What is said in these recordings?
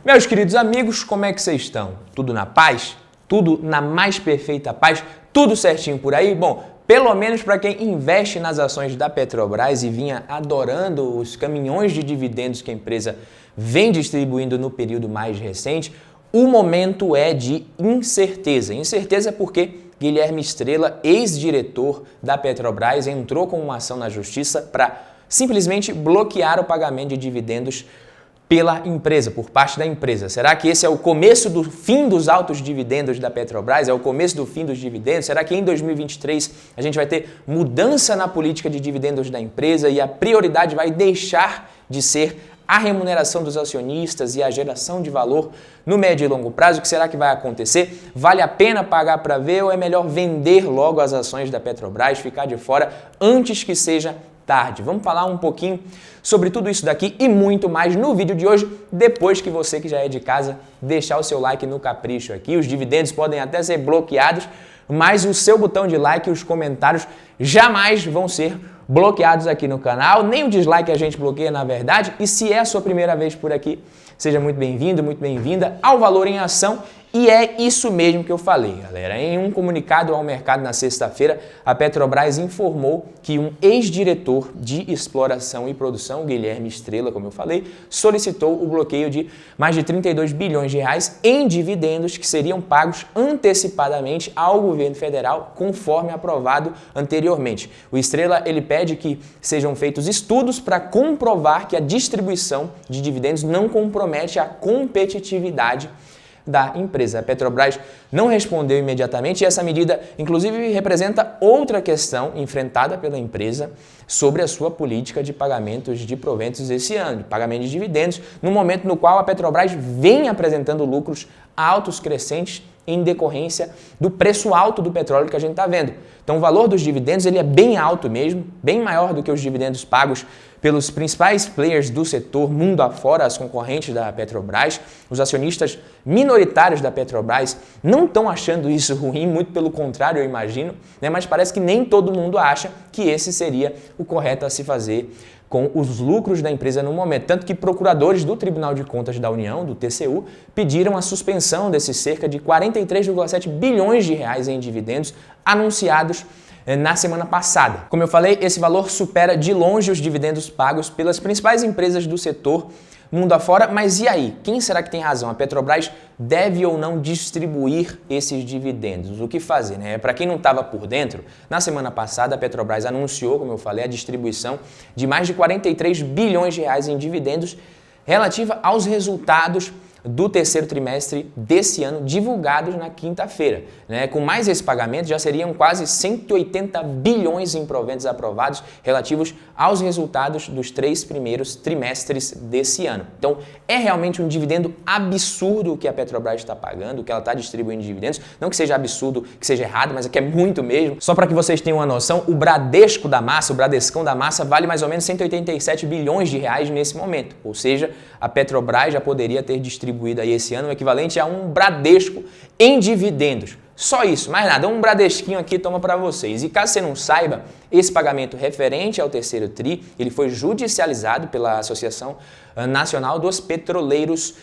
Meus queridos amigos, como é que vocês estão? Tudo na paz? Tudo na mais perfeita paz? Tudo certinho por aí? Bom, pelo menos para quem investe nas ações da Petrobras e vinha adorando os caminhões de dividendos que a empresa vem distribuindo no período mais recente, o momento é de incerteza. Incerteza porque Guilherme Estrela, ex-diretor da Petrobras, entrou com uma ação na justiça para simplesmente bloquear o pagamento de dividendos pela empresa, por parte da empresa. Será que esse é o começo do fim dos altos dividendos da Petrobras? É o começo do fim dos dividendos? Será que em 2023 a gente vai ter mudança na política de dividendos da empresa e a prioridade vai deixar de ser a remuneração dos acionistas e a geração de valor no médio e longo prazo? O que será que vai acontecer? Vale a pena pagar para ver ou é melhor vender logo as ações da Petrobras, ficar de fora antes que seja tarde? Vamos falar um pouquinho sobre tudo isso daqui e muito mais no vídeo de hoje, depois que você que já é de casa deixar o seu like no capricho aqui. Os dividendos podem até ser bloqueados, mas o seu botão de like e os comentários jamais vão ser bloqueados aqui no canal, nem o dislike a gente bloqueia na verdade. E se é a sua primeira vez por aqui, seja muito bem-vindo, muito bem-vinda ao Valor em Ação. E é isso mesmo que eu falei, galera. Em um comunicado ao mercado na sexta-feira, a Petrobras informou que um ex-diretor de exploração e produção, Guilherme Estrela, como eu falei, solicitou o bloqueio de mais de 32 bilhões de reais em dividendos que seriam pagos antecipadamente ao governo federal, conforme aprovado anteriormente. O Estrela, ele pede que sejam feitos estudos para comprovar que a distribuição de dividendos não compromete a competitividade da empresa. A Petrobras não respondeu imediatamente e essa medida, inclusive, representa outra questão enfrentada pela empresa sobre a sua política de pagamentos de proventos esse ano, de pagamento de dividendos, no momento no qual a Petrobras vem apresentando lucros altos crescentes em decorrência do preço alto do petróleo que a gente está vendo. Então o valor dos dividendos ele é bem alto mesmo, bem maior do que os dividendos pagos pelos principais players do setor mundo afora, as concorrentes da Petrobras. Os acionistas minoritários da Petrobras não estão achando isso ruim, muito pelo contrário, eu imagino, né? Mas parece que nem todo mundo acha que esse seria o correto a se fazer com os lucros da empresa no momento. Tanto que procuradores do Tribunal de Contas da União, do TCU, pediram a suspensão desses cerca de 43,7 bilhões de reais em dividendos anunciados na semana passada. Como eu falei, esse valor supera de longe os dividendos pagos pelas principais empresas do setor mundo afora, mas e aí? Quem será que tem razão? A Petrobras deve ou não distribuir esses dividendos? O que fazer, né? Para quem não estava por dentro, na semana passada a Petrobras anunciou, como eu falei, a distribuição de mais de 43 bilhões de reais em dividendos relativa aos resultados do terceiro trimestre desse ano, divulgados na quinta-feira. Né? Com mais esse pagamento, já seriam quase 180 bilhões em proventos aprovados relativos aos resultados dos 3 primeiros trimestres desse ano. Então, é realmente um dividendo absurdo o que a Petrobras está pagando, o que ela está distribuindo de dividendos. Não que seja absurdo, que seja errado, mas é que é muito mesmo. Só para que vocês tenham uma noção, o Bradesco da Massa, o Bradescão da Massa, vale mais ou menos 187 bilhões de reais nesse momento. Ou seja, a Petrobras já poderia ter distribuído aí esse ano o equivalente a um Bradesco em dividendos. Só isso, mais nada, um Bradesquinho aqui toma para vocês. E caso você não saiba, esse pagamento referente ao terceiro TRI, ele foi judicializado pela Associação Nacional dos Petroleiros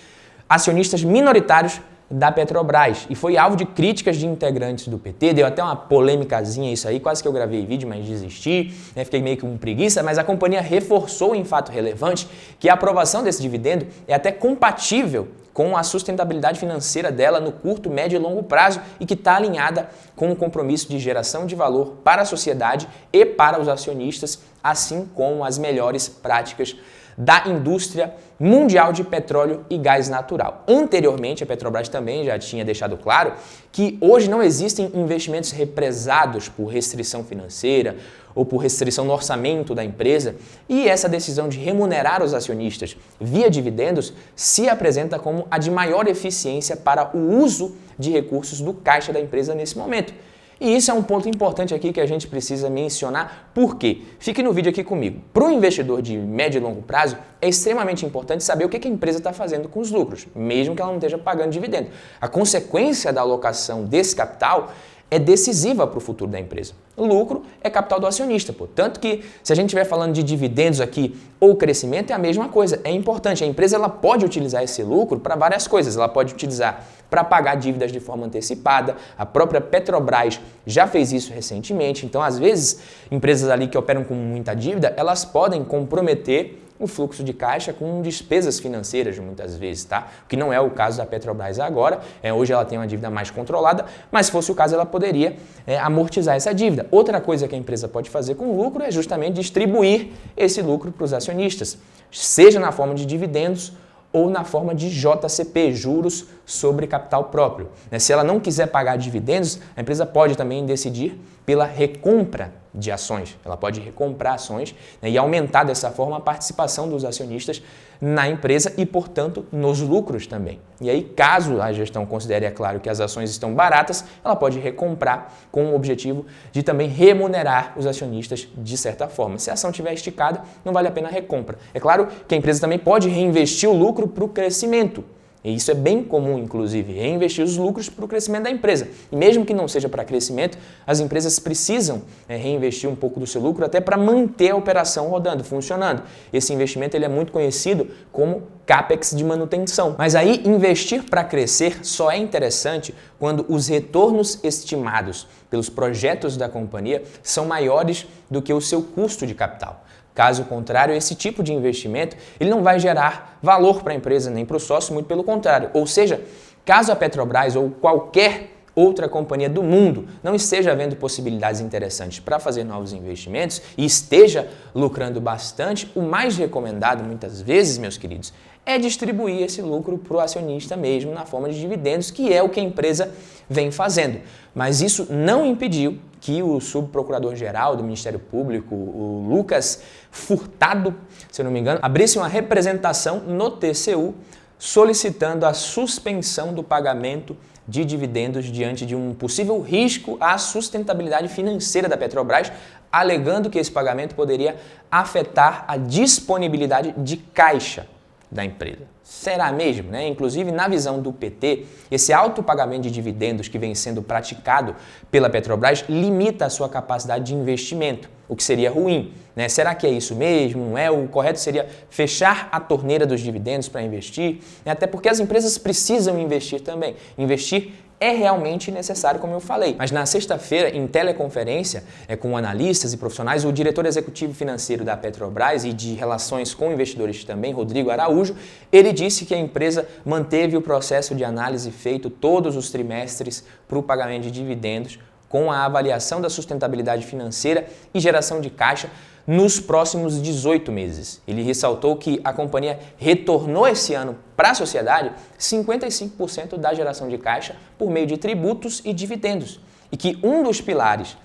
Acionistas Minoritários da Petrobras e foi alvo de críticas de integrantes do PT, deu até uma polêmicazinha isso aí, quase que eu gravei vídeo, mas desisti, né? Fiquei meio que com preguiça, mas a companhia reforçou em fato relevante que a aprovação desse dividendo é até compatível com a sustentabilidade financeira dela no curto, médio e longo prazo e que está alinhada com o compromisso de geração de valor para a sociedade e para os acionistas, assim como as melhores práticas da indústria mundial de petróleo e gás natural. Anteriormente, a Petrobras também já tinha deixado claro que hoje não existem investimentos represados por restrição financeira ou por restrição no orçamento da empresa e essa decisão de remunerar os acionistas via dividendos se apresenta como a de maior eficiência para o uso de recursos do caixa da empresa nesse momento. E isso é um ponto importante aqui que a gente precisa mencionar. Por quê? Fique no vídeo aqui comigo. Para o investidor de médio e longo prazo, é extremamente importante saber o que a empresa está fazendo com os lucros, mesmo que ela não esteja pagando dividendo. A consequência da alocação desse capital é decisiva para o futuro da empresa. O lucro é capital do acionista, pô. Tanto que, se a gente estiver falando de dividendos aqui ou crescimento, é a mesma coisa. É importante. A empresa ela pode utilizar esse lucro para várias coisas. Ela pode utilizar para pagar dívidas de forma antecipada. A própria Petrobras já fez isso recentemente. Então, às vezes, empresas ali que operam com muita dívida, elas podem comprometer o fluxo de caixa com despesas financeiras muitas vezes, tá? O que não é o caso da Petrobras agora. Hoje ela tem uma dívida mais controlada, mas se fosse o caso ela poderia amortizar essa dívida. Outra coisa que a empresa pode fazer com o lucro é justamente distribuir esse lucro para os acionistas, seja na forma de dividendos ou na forma de JCP, juros sobre capital próprio. Se ela não quiser pagar dividendos, a empresa pode também decidir pela recompra de ações. Ela pode recomprar ações e aumentar dessa forma a participação dos acionistas na empresa e, portanto, nos lucros também. E aí, caso a gestão considere, é claro, que as ações estão baratas, ela pode recomprar com o objetivo de também remunerar os acionistas de certa forma. Se a ação estiver esticada, não vale a pena a recompra. É claro que a empresa também pode reinvestir o lucro para o crescimento. E isso é bem comum, inclusive, reinvestir os lucros para o crescimento da empresa. E mesmo que não seja para crescimento, as empresas precisam reinvestir um pouco do seu lucro até para manter a operação rodando, funcionando. Esse investimento ele é muito conhecido como CAPEX de manutenção. Mas aí, investir para crescer só é interessante quando os retornos estimados pelos projetos da companhia são maiores do que o seu custo de capital. Caso contrário, esse tipo de investimento ele não vai gerar valor para a empresa nem para o sócio, muito pelo contrário. Ou seja, caso a Petrobras ou qualquer outra companhia do mundo não esteja vendo possibilidades interessantes para fazer novos investimentos e esteja lucrando bastante, o mais recomendado muitas vezes, meus queridos, é distribuir esse lucro para o acionista mesmo na forma de dividendos, que é o que a empresa vem fazendo. Mas isso não impediu que o subprocurador-geral do Ministério Público, o Lucas Furtado, se eu não me engano, abrisse uma representação no TCU solicitando a suspensão do pagamento de dividendos diante de um possível risco à sustentabilidade financeira da Petrobras, alegando que esse pagamento poderia afetar a disponibilidade de caixa da empresa. Será mesmo? Né? Inclusive, na visão do PT, esse alto pagamento de dividendos que vem sendo praticado pela Petrobras limita a sua capacidade de investimento, o que seria ruim. Né? Será que é isso mesmo? Não é? O correto seria fechar a torneira dos dividendos para investir, né? Até porque as empresas precisam investir também. Investir é realmente necessário, como eu falei. Mas na sexta-feira, em teleconferência com analistas e profissionais, o diretor executivo financeiro da Petrobras e de relações com investidores também, Rodrigo Araújo, ele disse que a empresa manteve o processo de análise feito todos os trimestres para o pagamento de dividendos, com a avaliação da sustentabilidade financeira e geração de caixa nos próximos 18 meses. Ele ressaltou que a companhia retornou esse ano para a sociedade 55% da geração de caixa por meio de tributos e dividendos. E que um dos pilares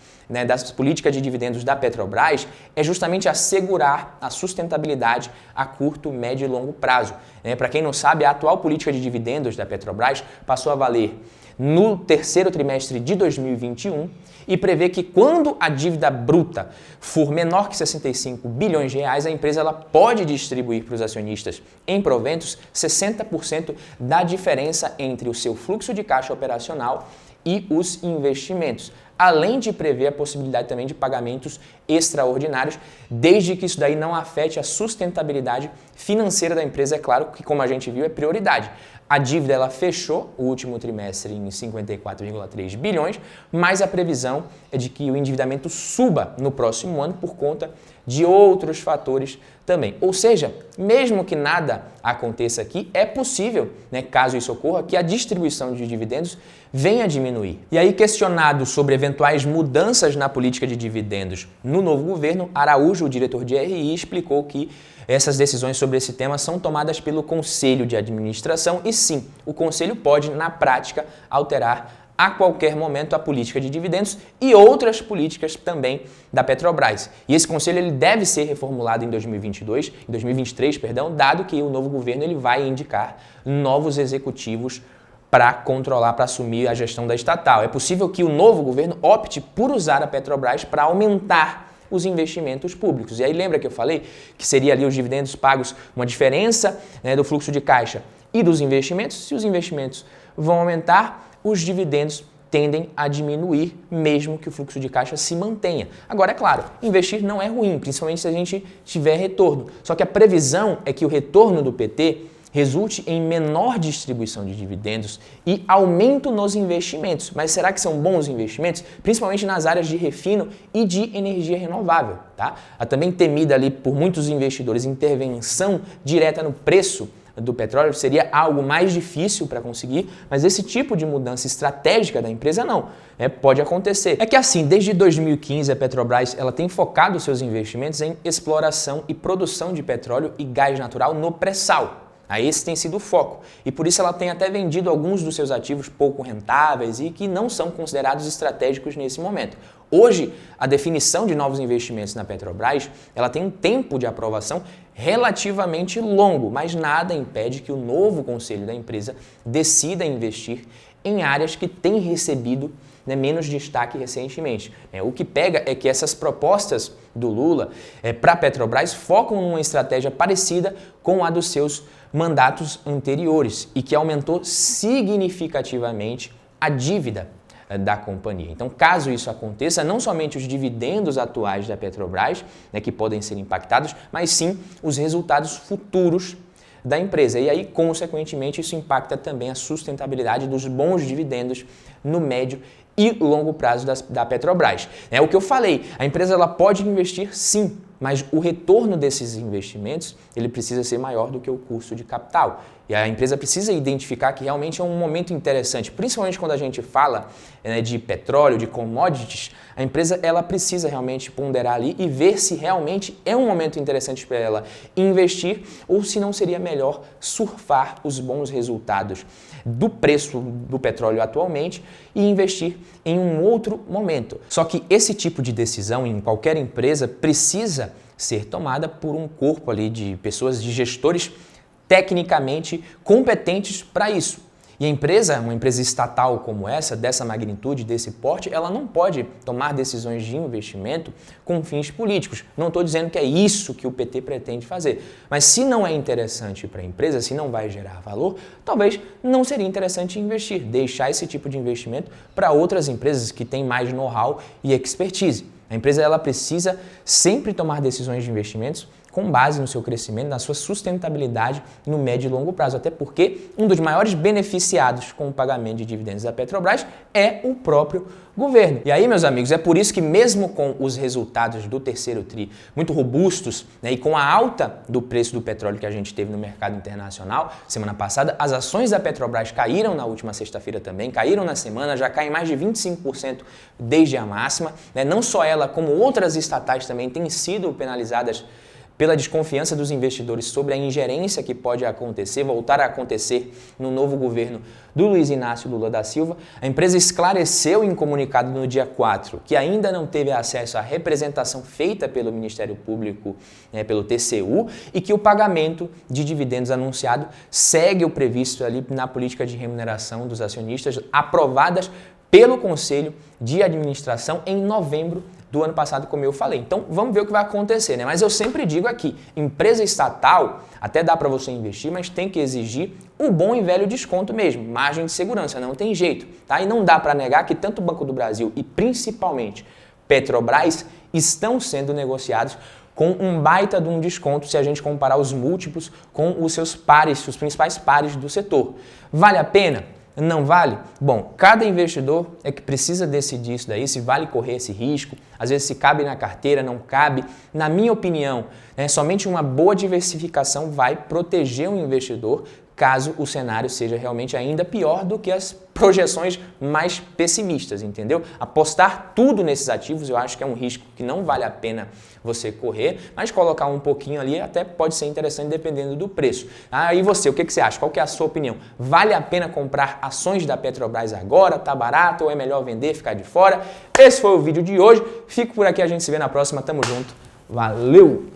das políticas de dividendos da Petrobras é justamente assegurar a sustentabilidade a curto, médio e longo prazo. Para quem não sabe, a atual política de dividendos da Petrobras passou a valer no terceiro trimestre de 2021 e prevê que quando a dívida bruta for menor que 65 bilhões de reais, a empresa ela pode distribuir para os acionistas em proventos 60% da diferença entre o seu fluxo de caixa operacional e os investimentos, além de prever a possibilidade também de pagamentos extraordinários, desde que isso daí não afete a sustentabilidade financeira da empresa. É claro que, como a gente viu, é prioridade. A dívida ela fechou o último trimestre em 54,3 bilhões, mas a previsão é de que o endividamento suba no próximo ano por conta de outros fatores também. Ou seja, mesmo que nada aconteça aqui, é possível, caso isso ocorra, que a distribuição de dividendos venha a diminuir. E aí, questionado sobre eventuais mudanças na política de dividendos no novo governo, Araújo, o diretor de RI, explicou que essas decisões sobre esse tema são tomadas pelo Conselho de Administração e sim, o Conselho pode, na prática, alterar a qualquer momento a política de dividendos e outras políticas também da Petrobras. E esse conselho ele deve ser reformulado em 2023, dado que o novo governo ele vai indicar novos executivos para controlar, para assumir a gestão da estatal. É possível que o novo governo opte por usar a Petrobras para aumentar os investimentos públicos. E aí lembra que eu falei que seria ali os dividendos pagos uma diferença do fluxo de caixa e dos investimentos? Se os investimentos vão aumentar, os dividendos tendem a diminuir mesmo que o fluxo de caixa se mantenha. Agora, é claro, investir não é ruim, principalmente se a gente tiver retorno. Só que a previsão é que o retorno do PT resulte em menor distribuição de dividendos e aumento nos investimentos. Mas será que são bons investimentos? Principalmente nas áreas de refino e de energia renovável. Tá? A também temida ali por muitos investidores intervenção direta no preço do petróleo seria algo mais difícil para conseguir, mas esse tipo de mudança estratégica da empresa não, pode acontecer. É que assim, desde 2015 a Petrobras ela tem focado seus investimentos em exploração e produção de petróleo e gás natural no pré-sal. Esse tem sido o foco e por isso ela tem até vendido alguns dos seus ativos pouco rentáveis e que não são considerados estratégicos nesse momento. Hoje, a definição de novos investimentos na Petrobras ela tem um tempo de aprovação relativamente longo, mas nada impede que o novo conselho da empresa decida investir em áreas que têm recebido menos destaque recentemente. O que pega é que essas propostas do Lula para a Petrobras focam numa estratégia parecida com a dos seus mandatos anteriores e que aumentou significativamente a dívida da companhia. Então, caso isso aconteça, não somente os dividendos atuais da Petrobras, que podem ser impactados, mas sim os resultados futuros da empresa. E aí, consequentemente, isso impacta também a sustentabilidade dos bons dividendos no médio e longo prazo da Petrobras. É o que eu falei, a empresa ela pode investir sim, mas o retorno desses investimentos ele precisa ser maior do que o custo de capital. E a empresa precisa identificar que realmente é um momento interessante, principalmente quando a gente fala de petróleo, de commodities, a empresa ela precisa realmente ponderar ali e ver se realmente é um momento interessante para ela investir ou se não seria melhor surfar os bons resultados do preço do petróleo atualmente e investir em um outro momento. Só que esse tipo de decisão em qualquer empresa precisa ser tomada por um corpo ali de pessoas, de gestores tecnicamente competentes para isso. E a empresa, uma empresa estatal como essa, dessa magnitude, desse porte, ela não pode tomar decisões de investimento com fins políticos. Não estou dizendo que é isso que o PT pretende fazer. Mas se não é interessante para a empresa, se não vai gerar valor, talvez não seria interessante investir, deixar esse tipo de investimento para outras empresas que têm mais know-how e expertise. A empresa ela precisa sempre tomar decisões de investimentos com base no seu crescimento, na sua sustentabilidade no médio e longo prazo. Até porque um dos maiores beneficiados com o pagamento de dividendos da Petrobras é o próprio governo. E aí, meus amigos, é por isso que mesmo com os resultados do terceiro tri muito robustos e com a alta do preço do petróleo que a gente teve no mercado internacional semana passada, as ações da Petrobras caíram na última sexta-feira também, caíram na semana, já caem mais de 25% desde a máxima. Não só ela, como outras estatais também têm sido penalizadas pela desconfiança dos investidores sobre a ingerência que pode acontecer, voltar a acontecer no novo governo do Luiz Inácio Lula da Silva. A empresa esclareceu em comunicado no dia 4 que ainda não teve acesso à representação feita pelo Ministério Público, pelo TCU, e que o pagamento de dividendos anunciado segue o previsto ali na política de remuneração dos acionistas aprovadas pelo Conselho de Administração em novembro do ano passado, como eu falei. Então, vamos ver o que vai acontecer, Mas eu sempre digo aqui, empresa estatal, até dá para você investir, mas tem que exigir o bom e velho desconto mesmo, margem de segurança, não tem jeito, tá? E não dá para negar que tanto o Banco do Brasil e principalmente Petrobras estão sendo negociados com um baita de um desconto se a gente comparar os múltiplos com os seus pares, os principais pares do setor. Vale a pena? Não vale? Bom, cada investidor é que precisa decidir isso daí, se vale correr esse risco, às vezes se cabe na carteira, não cabe. Na minha opinião, somente uma boa diversificação vai proteger o investidor caso o cenário seja realmente ainda pior do que as projeções mais pessimistas, entendeu? Apostar tudo nesses ativos eu acho que é um risco que não vale a pena você correr, mas colocar um pouquinho ali até pode ser interessante dependendo do preço. E você, o que você acha? Qual que é a sua opinião? Vale a pena comprar ações da Petrobras agora? Tá barato ou é melhor vender, ficar de fora? Esse foi o vídeo de hoje. Fico por aqui, a gente se vê na próxima. Tamo junto. Valeu!